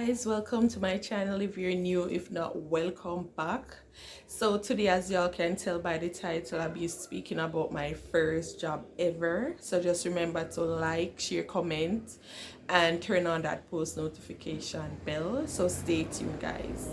guys, welcome to my channel. If you're new, if not, welcome back. So today, as y'all can tell by the title, I'll be speaking about my first job ever. So just remember to like, share, comment, and turn on that post notification bell. So stay tuned, guys.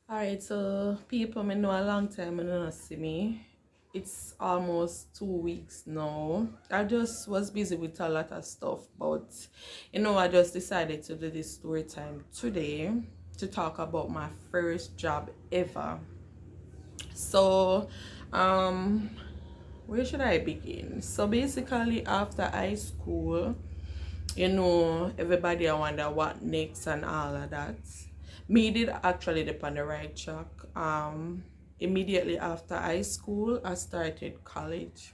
Alright, so people may know a long time and not see me. It's almost 2 weeks now. I just was busy with a lot of stuff, but I just decided to do this story time today to talk about my first job ever. So, where should I begin? So basically, after high school, everybody I wonder what next and all of that. Me did actually dip on the right track. Immediately after high school, I started college.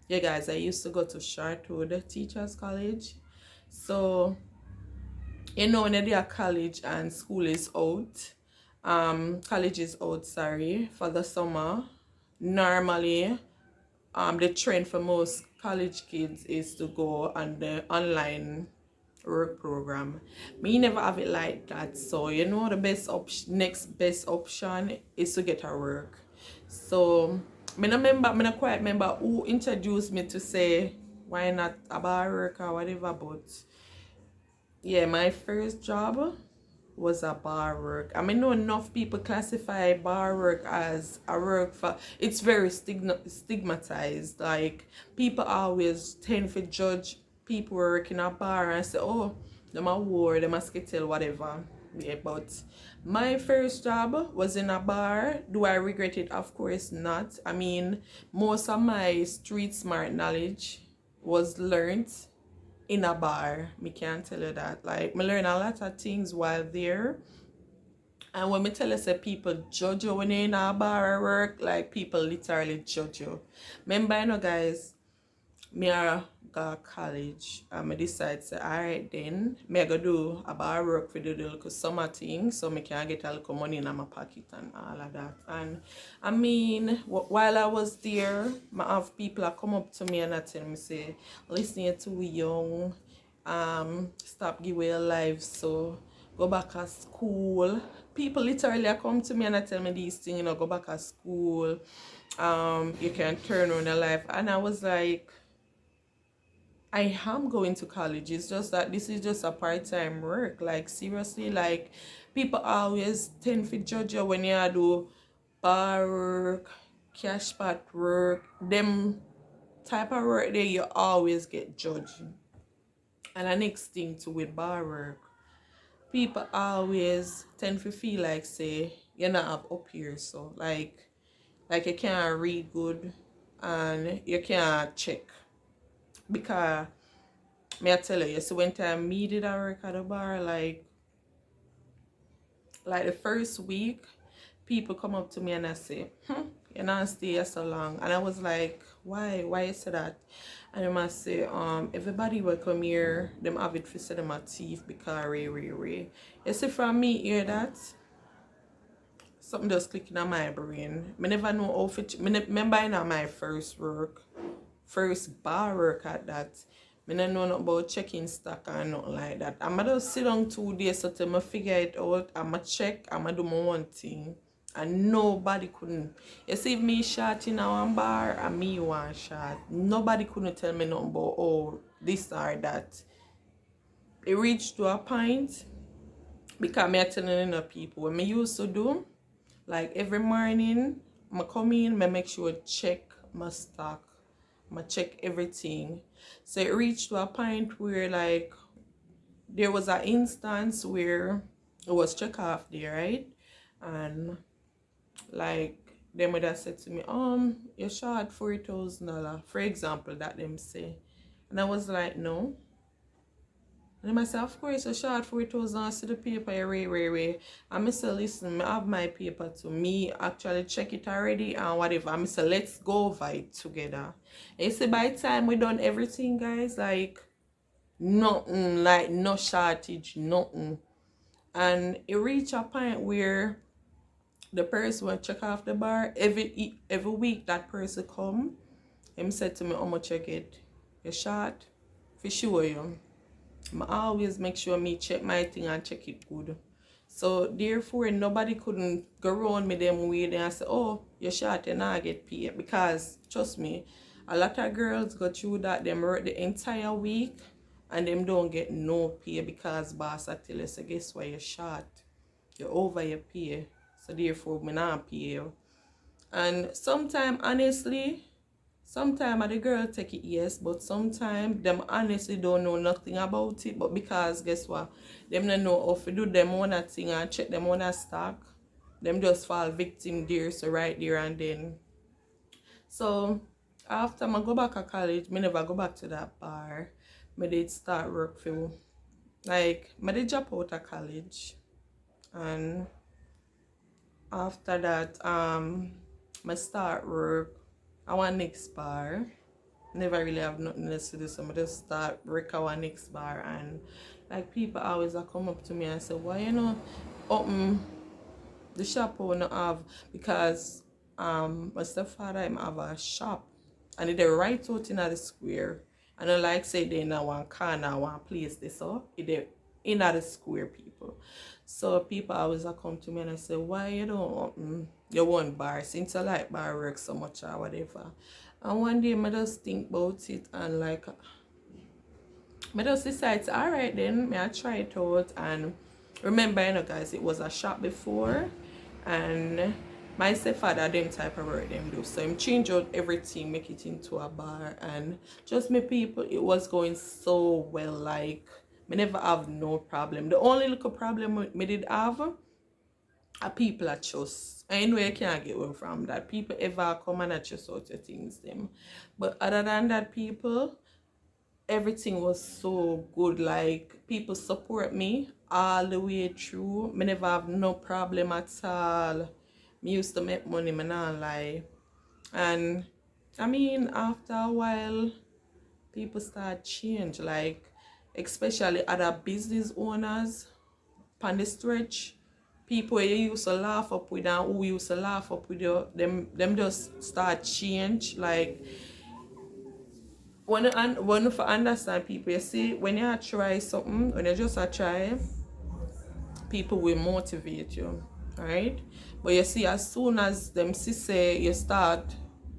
Yeah, guys, I used to go to Chartwood Teachers College. So, when they are college and school is out, college is out, sorry, for the summer. Normally, the trend for most college kids is to go on the online work program. Me never have it like that, so the best next best option is to get a work. So me not quite remember who introduced me to say why not a bar work or whatever, but yeah, my first job was a bar work. I mean, know enough people classify bar work as a work for, it's very stigmatized. Like, people always tend to judge people working a bar and say, oh, them a whore, them a skittle, whatever. Yeah, but my first job was in a bar. Do I regret it? Of course not. I mean, most of my street smart knowledge was learned in a bar. Me can't tell you that. Like, me learn a lot of things while there. And when me tell you say people judge you when you're in a bar or work, like, people literally judge you. Remember, guys, me go college and me decide say, alright then, me go do a bar work for the little summer thing so me can get a little money in my pocket and all of that. And I mean, while I was there, I have people come up to me and I tell me say, listen, you're too young, stop give away your life, so go back to school. People literally come to me and I tell me these things, go back to school, you can turn on your life. And I was like, I am going to college. It's just that this is just a part-time work. Like, seriously, like, people always tend to judge you when you do bar work, cash pot work, them type of work there, you always get judged. And the next thing too with bar work, people always tend to feel like, say, you're not up here, so like you can't read good and you can't check. Because may I tell you, so when time me did I work at a bar, like the first week, people come up to me and I say, you're not stay here so long. And I was like, why you say that? And they must say, everybody will come here, them have it for them a thief because ray. You see, from me hear that, something just clicking on my brain. Me never know how to, remember in my first bar work at that. I don't know nothing about checking stock and nothing like that. I'm gonna just sit down 2 days so till I figure it out. I'm gonna check, I'm gonna do my one thing. And nobody couldn't. You see me shot in our bar and me one shot. Nobody couldn't tell me nothing about, oh, this or that. It reached to a point, because me telling enough people, what me used to do, like every morning, I come in, I make sure check my stock. I check everything. So it reached to a point where, like, there was an instance where it was check off there, right? And like them would have said to me, you're short $4,000, for example, that them say. And I was like, no. And I said, of course, you're short $4,000, I see the paper, you way. And I said, listen, I have my paper to me, actually check it already and whatever. I said, let's go over it together. And you see, by the time we done everything, guys, like, nothing, like, no shortage, nothing. And it reached a point where the person will check off the bar every week. That person come, him said to me, how much you get? You short? For sure, you. I always make sure me check my thing and check it good. So therefore nobody couldn't go around me them way and say, oh, you're short, you not get paid. Because trust me, a lot of girls go through that, them work the entire week and them don't get no pay because boss I tell you, so guess what, you're short. You're over your pay. So therefore me not pay you. And sometimes honestly, sometimes the girl take it, yes, but sometimes them honestly don't know nothing about it. But because guess what, them don't know how to do them own thing and check them own stock. Them just fall victim there, so right there and then. So after I go back to college, me never go back to that bar. Me did start work for, like, me did drop out of college. And after that, I start work. I want next bar. Never really have nothing else to do, so I just start work our next bar. And like people always come up to me and say, why you know open the shop I wanna have, because my stepfather him have a shop and they're right out in the square. And I like say they in one corner, one place they saw it in the square people. So people always come to me and I say, why you don't open your one bar since I like bar work so much or whatever. And one day I just think about it and like I just decide, alright then, I try it out. And remember, you know guys, it was a shop before and my stepfather them type of work them do. So him change out everything, make it into a bar, and just me people, it was going so well. Like me never have no problem. The only little problem me did have are people at trust. I know you can't get away from that. People ever come and trust out your things them. But other than that, people, everything was so good. Like people support me all the way through. Me never have no problem at all. Me used to make money, me not lie. And I mean, after a while, people start change. Like especially other business owners on the stretch. People you used to laugh up with and who used to laugh up with you, them just start change. Like when you understand people, you see, when you try something, when you just try, people will motivate you, right? But you see, as soon as them say you start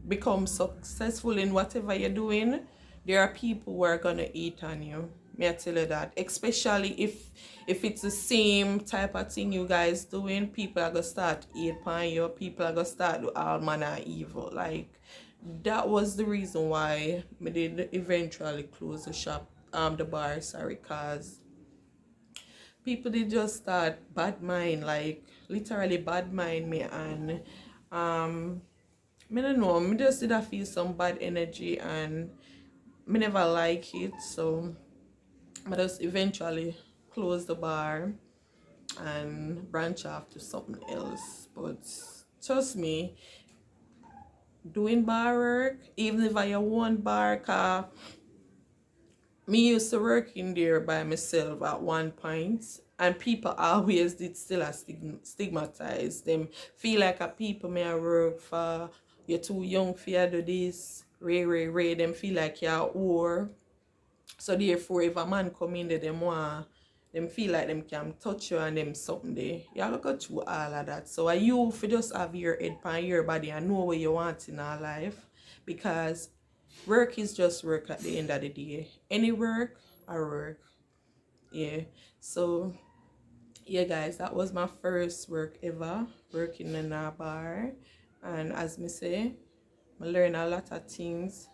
become successful in whatever you're doing, there are people who are gonna eat on you. May I tell you that? Especially if it's the same type of thing you guys doing, people are gonna start eat on you. People are gonna start do all manner of evil. Like that was the reason why we did eventually close the shop, the bar, sorry, cause people did just start bad mind, like literally bad mind me. And I don't know, me just did I feel some bad energy and me never like it. So I just eventually close the bar and branch off to something else. But trust me, doing bar work, even if I have one bar, cause me used to work in there by myself at one point, and people always did still stigmatize them. Feel like a people may work for, you're too young for you do this, ray. Them feel like you're or. So therefore, if a man come in there, them feel like them can touch you and them something there. You have to go through all of that. So you for just have your head on your body and know what you want in our life, because work is just work at the end of the day. Any work or work. Yeah. So yeah guys, that was my first work ever, working in a bar. And as me say, I learned a lot of things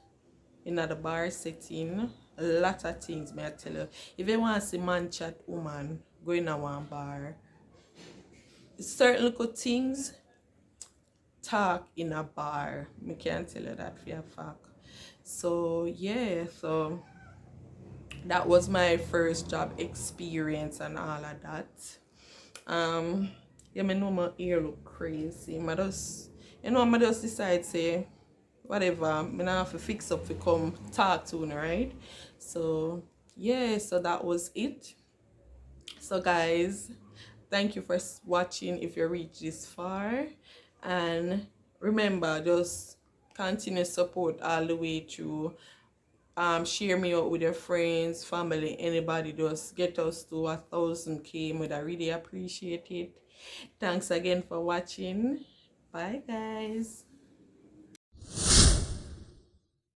in the bar setting. A lot of things, may I tell you. If you want to see man chat woman going to one bar, certain little things talk in a bar. I can't tell you that for a fact. So yeah, so that was my first job experience and all of that. Yeah, me know my ear look crazy. I just decide say whatever, me not have to fix up to come talk to you, right? So yeah, so that was it. So guys, thank you for watching if you reached this far, and remember, just continue support all the way through. Share me out with your friends, family, anybody. Just get us to 1,000K. Would I really appreciate it. Thanks again for watching. Bye guys.